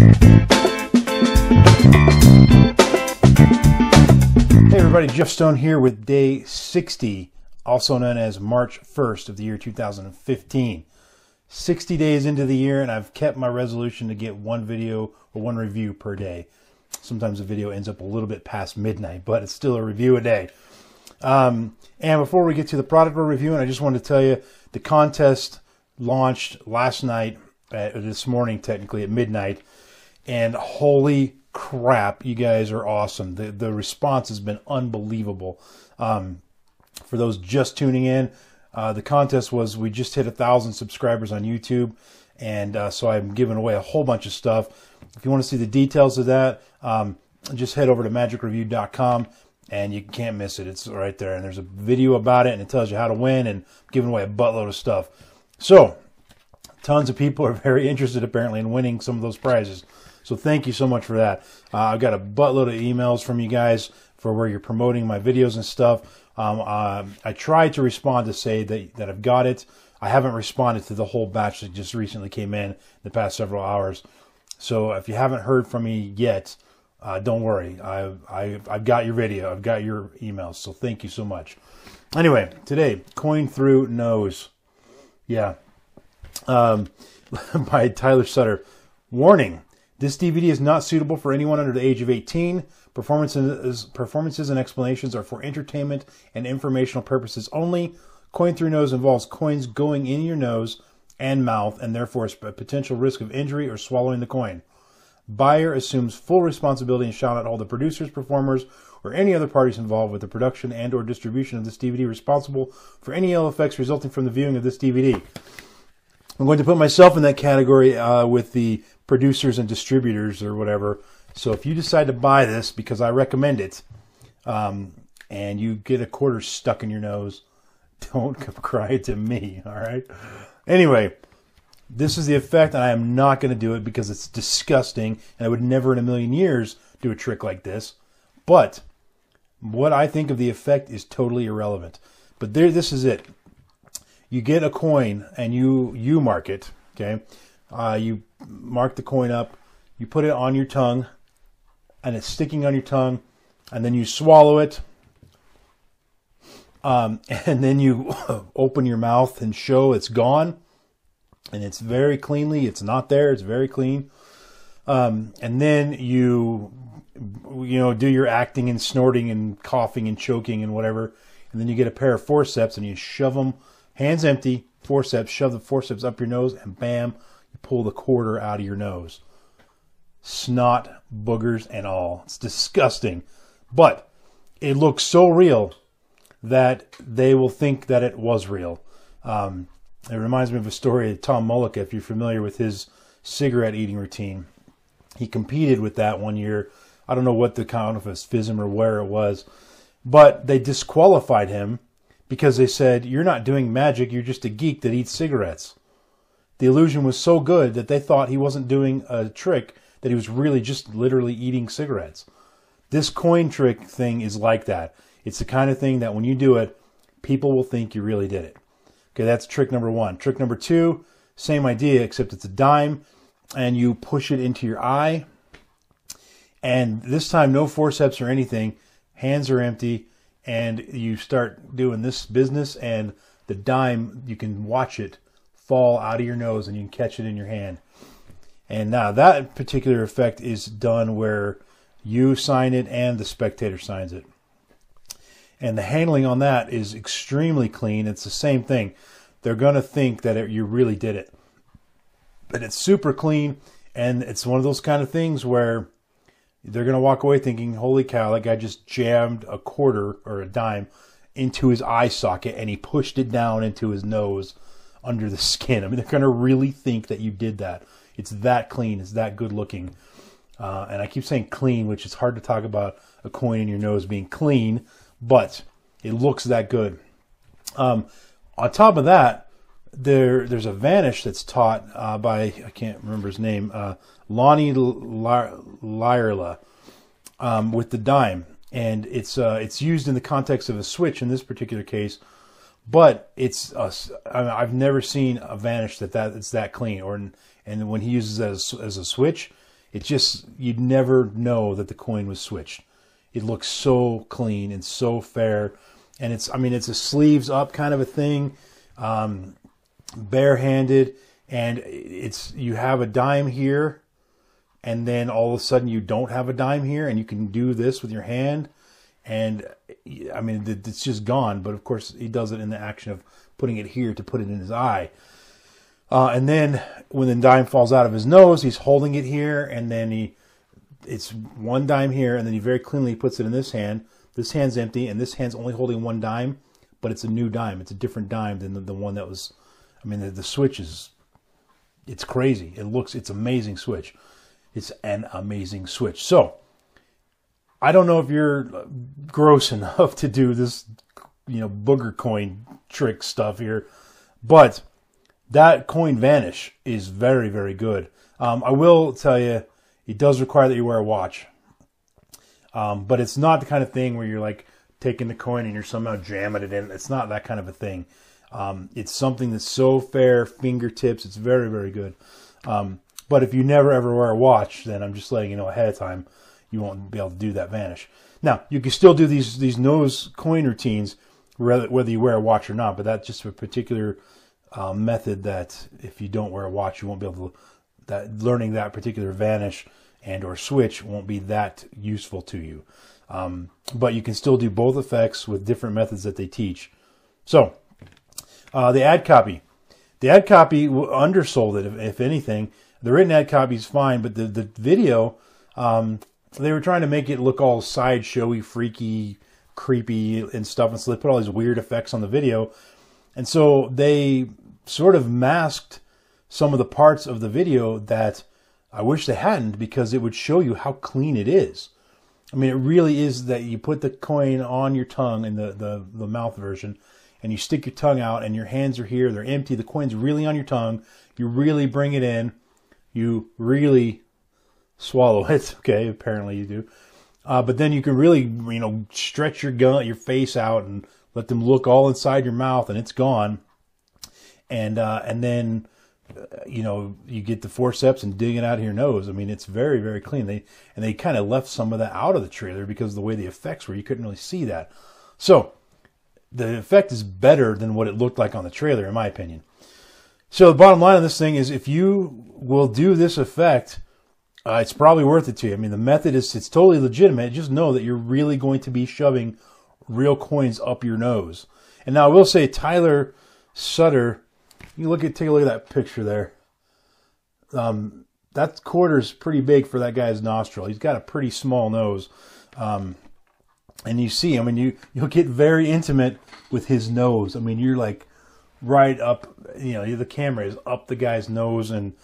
Hey everybody, Jeff Stone here with day 60, also known as March 1st of the year 2015. 60 days into the year, and I've kept my resolution to get one video or one review per day. Sometimes the video ends up a little bit past midnight, but it's still a review a day. And before we get to the product we're reviewing, I just wanted to tell you the contest launched last night, this morning technically at midnight, and holy crap, you guys are awesome. The response has been unbelievable. For those just tuning in, the contest was, we just hit 1,000 subscribers on YouTube, and so I'm giving away a whole bunch of stuff. If you want to see the details of that, just head over to magicreview.com, and you can't miss it. It's right there, and there's a video about it, and it tells you how to win, and giving away a buttload of stuff. So tons of people are very interested apparently in winning some of those prizes. So thank you so much for that. I've got a buttload of emails from you guys for where you're promoting my videos and stuff. I tried to respond to say that I've got it. I haven't responded to the whole batch that just recently came in the past several hours. So if you haven't heard from me yet, don't worry. I've got your video. I've got your emails. So thank you so much. Anyway, today, Coin Thru knows. Yeah. By Tyler Sutter. Warning. This DVD is not suitable for anyone under the age of 18. Performances and explanations are for entertainment and informational purposes only. Coin Thru nose involves coins going in your nose and mouth, and therefore is a potential risk of injury or swallowing the coin. Buyer assumes full responsibility and shall not hold the producers, performers, or any other parties involved with the production and or distribution of this DVD responsible for any ill effects resulting from the viewing of this DVD. I'm going to put myself in that category with the producers and distributors or whatever. So if you decide to buy this because I recommend it, and you get a quarter stuck in your nose, don't cry to me, all right? Anyway, this is the effect, and I am not going to do it because it's disgusting, and I would never in a million years do a trick like this. But what I think of the effect is totally irrelevant. But this is it. You get a coin, and you mark it, okay? You mark the coin up, you put it on your tongue, and it's sticking on your tongue, and then you swallow it, and then you open your mouth and show it's gone, and it's very cleanly, it's not there, it's very clean, and then you do your acting and snorting and coughing and choking and whatever, and then you get a pair of forceps and you shove them, hands empty, forceps, shove the forceps up your nose, and bam, you pull the quarter out of your nose. Snot, boogers, and all. It's disgusting. But it looks so real that they will think that it was real. It reminds me of a story of Tom Mullica, if you're familiar with his cigarette eating routine. He competed with that one year. I don't know what the count of his FISM or where it was, but they disqualified him because they said, you're not doing magic, you're just a geek that eats cigarettes. The illusion was so good that they thought he wasn't doing a trick, that he was really just literally eating cigarettes. This coin trick thing is like that. It's the kind of thing that when you do it, people will think you really did it. Okay, that's trick number one. Trick number two, same idea, except it's a dime, and you push it into your eye. And this time, no forceps or anything. Hands are empty, and you start doing this business, and the dime, you can watch it fall out of your nose, and you can catch it in your hand. And now that particular effect is done where you sign it and the spectator signs it. And the handling on that is extremely clean. It's the same thing. They're going to think that you really did it. But it's super clean, and it's one of those kind of things where they're going to walk away thinking, holy cow, that guy just jammed a quarter or a dime into his eye socket, and he pushed it down into his nose under the skin. I mean, they're going to really think that you did that. It's that clean. It's that good looking. And I keep saying clean, which is hard to talk about a coin in your nose being clean, but it looks that good. On top of that, there's a vanish that's taught by, I can't remember his name, Lonnie Lyerla, with the dime. And it's used in the context of a switch in this particular case, but I've never seen a vanish it's that clean. And when he uses it as a switch, It just, you'd never know that the coin was switched. It looks so clean and so fair. And it's, I mean, it's a sleeves up kind of a thing, barehanded, and it's, you have a dime here, and then all of a sudden you don't have a dime here, and you can do this with your hand, and I mean, it's just gone. But of course, he does it in the action of putting it here to put it in his eye. And then when the dime falls out of his nose, he's holding it here, and then it's one dime here, and then he very cleanly puts it in this hand. This hand's empty, and this hand's only holding one dime, but it's a new dime. It's a different dime than the one that was, I mean, the switch is, it's crazy. It's amazing switch. It's an amazing switch. So, I don't know if you're gross enough to do this, booger coin trick stuff here, but that coin vanish is very, very good. I will tell you, it does require that you wear a watch. But it's not the kind of thing where you're like taking the coin and you're somehow jamming it in. It's not that kind of a thing. It's something that's so fair, fingertips. It's very, very good. But if you never ever wear a watch, then I'm just letting you know ahead of time, you won't be able to do that vanish. Now, you can still do these nose coin routines, whether you wear a watch or not, but that's just a particular method that if you don't wear a watch, you won't be able to, learning that particular vanish and or switch won't be that useful to you. But you can still do both effects with different methods that they teach. So, the ad copy. The ad copy undersold it, if anything. The written ad copy is fine, but the video, they were trying to make it look all sideshowy, freaky, creepy, and stuff, and so they put all these weird effects on the video. And so they sort of masked some of the parts of the video that I wish they hadn't, because it would show you how clean it is. I mean, it really is that you put the coin on your tongue in the mouth version, and you stick your tongue out, and your hands are here, they're empty, the coin's really on your tongue, you really bring it in, you really swallow it, okay, apparently you do. But then you can really, stretch your face out and let them look all inside your mouth, and it's gone. And then, you get the forceps and dig it out of your nose. I mean, it's very, very clean. They kind of left some of that out of the trailer because of the way the effects were. You couldn't really see that. So the effect is better than what it looked like on the trailer, in my opinion. So the bottom line of this thing is, if you will do this effect, it's probably worth it to you. I mean, the method it's totally legitimate. Just know that you're really going to be shoving real coins up your nose. And now I will say, Tyler Sutter, take a look at that picture there. That quarter's pretty big for that guy's nostril. He's got a pretty small nose. And you see, I mean, you'll get very intimate with his nose. I mean, you're like right up, the camera is up the guy's nose, and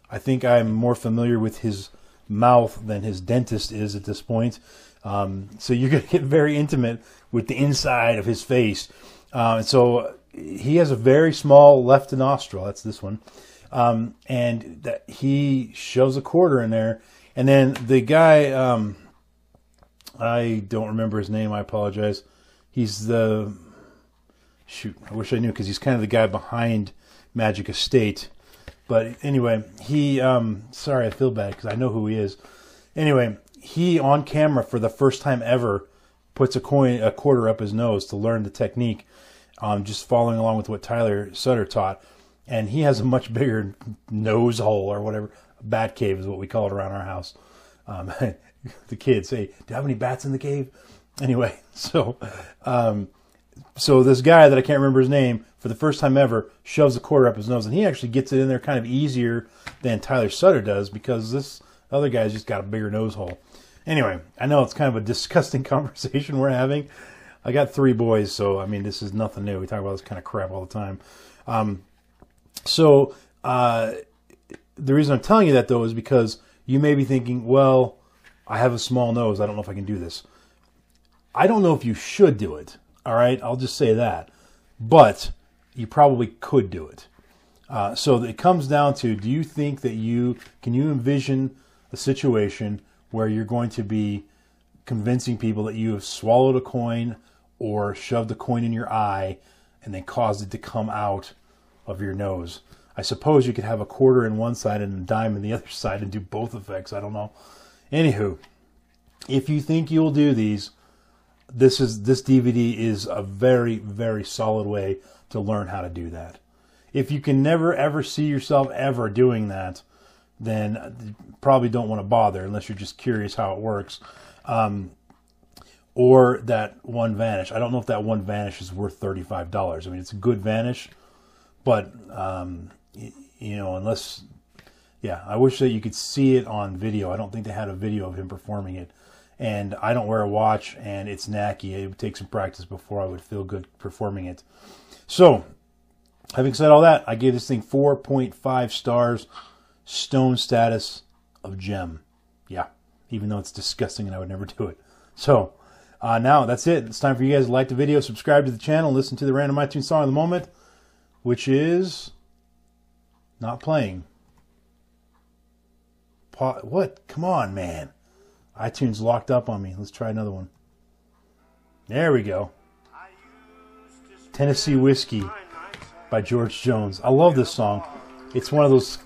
I think I'm more familiar with his mouth than his dentist is at this point. So you're going to get very intimate with the inside of his face. And so he has a very small left nostril. That's this one. And that he shoves a quarter in there. And then the guy, I don't remember his name. I apologize. He's I wish I knew, because he's kind of the guy behind Magic Estate. But anyway, sorry, I feel bad because I know who he is. Anyway, he on camera for the first time ever puts a quarter up his nose to learn the technique, just following along with what Tyler Sutter taught. And he has a much bigger nose hole, or whatever. Bat cave is what we call it around our house. The kids say, "Do you have any bats in the cave?" Anyway, so this guy that I can't remember his name, for the first time ever, shoves a quarter up his nose, and he actually gets it in there kind of easier than Tyler Sutter does, because this other guy's just got a bigger nose hole. Anyway, I know it's kind of a disgusting conversation we're having. I got 3 boys, so I mean, this is nothing new. We talk about this kind of crap all the time. The reason I'm telling you that, though, is because you may be thinking, well, I have a small nose, I don't know if I can do this. I don't know if you should do it, all right? I'll just say that. But you probably could do it. So it comes down to, do you think that can you envision a situation where you're going to be convincing people that you have swallowed a coin or shoved a coin in your eye and then caused it to come out of your nose? I suppose you could have a quarter in one side and a dime in the other side and do both effects. I don't know. Anywho, if you think you'll do these, this DVD is a very, very solid way to learn how to do that. If you can never ever see yourself ever doing that, then you probably don't want to bother unless you're just curious how it works. Or that one vanish. I don't know if that one vanish is worth $35. I mean, it's a good vanish, but you know, unless, yeah, I wish that you could see it on video. I don't think they had a video of him performing it. And I don't wear a watch, and it's knacky. It would take some practice before I would feel good performing it. So, having said all that, I gave this thing 4.5 stars, stone status of gem. Yeah, even though it's disgusting and I would never do it. So, now that's it. It's time for you guys to like the video, subscribe to the channel, listen to the random iTunes song of the moment, which is not playing. What? Come on, man. iTunes locked up on me. Let's try another one. There we go. Tennessee Whiskey by George Jones. I love this song. It's one of those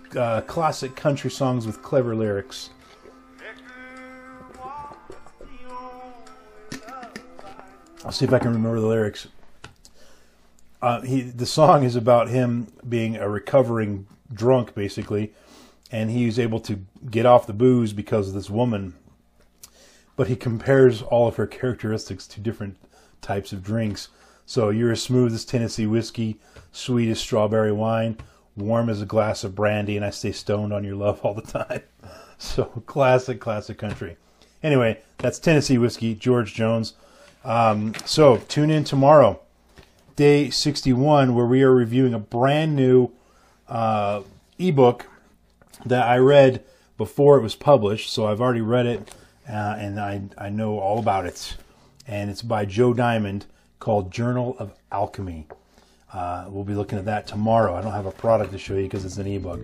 classic country songs with clever lyrics. I'll see if I can remember the lyrics. The song is about him being a recovering drunk, basically, and he was able to get off the booze because of this woman. But he compares all of her characteristics to different types of drinks. So you're as smooth as Tennessee whiskey, sweet as strawberry wine, warm as a glass of brandy, and I stay stoned on your love all the time. So classic, classic country. Anyway, that's Tennessee Whiskey, George Jones. So tune in tomorrow, day 61, where we are reviewing a brand new ebook that I read before it was published. So I've already read it. And I know all about it. And it's by Joe Diamond, called Journal of Alchemy. We'll be looking at that tomorrow. I don't have a product to show you because it's an ebook.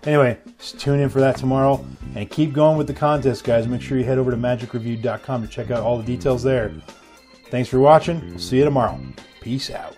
Anyway, just tune in for that tomorrow. And keep going with the contest, guys. Make sure you head over to magicreview.com to check out all the details there. Thanks for watching. See you tomorrow. Peace out.